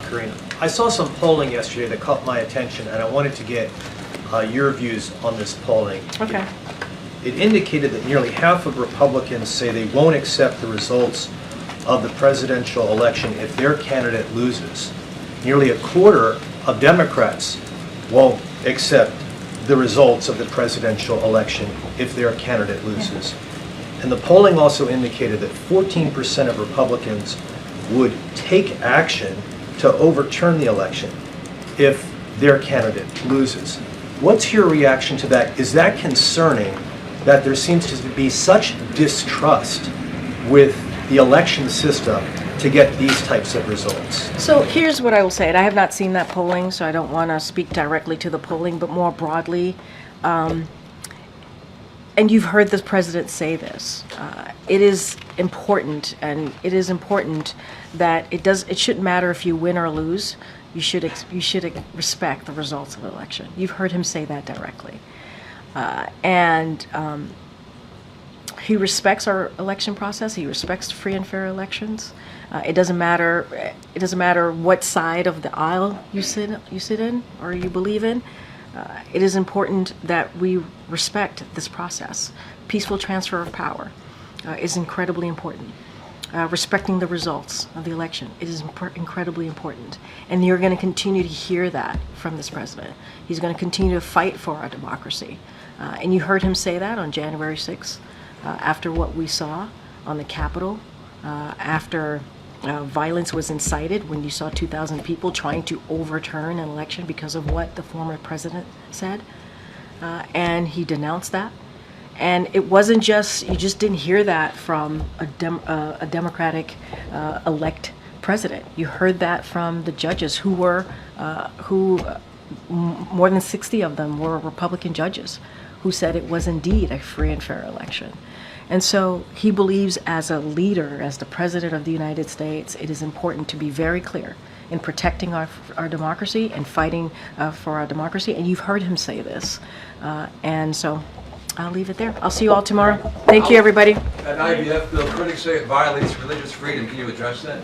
Karine. I saw some polling yesterday that caught my attention, and I wanted to get your views on this polling. Okay. It indicated that nearly half of Republicans say they won't accept the results of the presidential election if their candidate loses. Nearly a quarter of Democrats won't accept the results of the presidential election if their candidate loses. And the polling also indicated that 14% of Republicans would take action to overturn the election if their candidate loses. What's your reaction to that? Is that concerning that there seems to be such distrust with the election system to get these types of results? So here's what I will say, and I have not seen that polling, so I don't want to speak directly to the polling, but more broadly, and you've heard the president say this, it is important, and it is important that it shouldn't matter if you win or lose. You should respect the results of the election. You've heard him say that directly, and he respects our election process. He respects free and fair elections. It doesn't matter. It doesn't matter what side of the aisle you sit in or you believe in. It is important that we respect this process. Peaceful transfer of power is incredibly important. Respecting the results of the election, it is incredibly important. And you're going to continue to hear that from this president. He's going to continue to fight for our democracy. And you heard him say that on January 6th, after what we saw on the Capitol, after violence was incited, when you saw 2,000 people trying to overturn an election because of what the former president said. And he denounced that. And it wasn't just, you just didn't hear that from a Democratic elect president. You heard that from the judges who more than 60 of them were Republican judges who said it was indeed a free and fair election. And so he believes, as a leader, as the president of the United States, it is important to be very clear in protecting our democracy and fighting for our democracy. And you've heard him say this. And so I'll leave it there. I'll see you all tomorrow. Thank you, everybody. At IBF bill, critics say it violates religious freedom. Can you address that?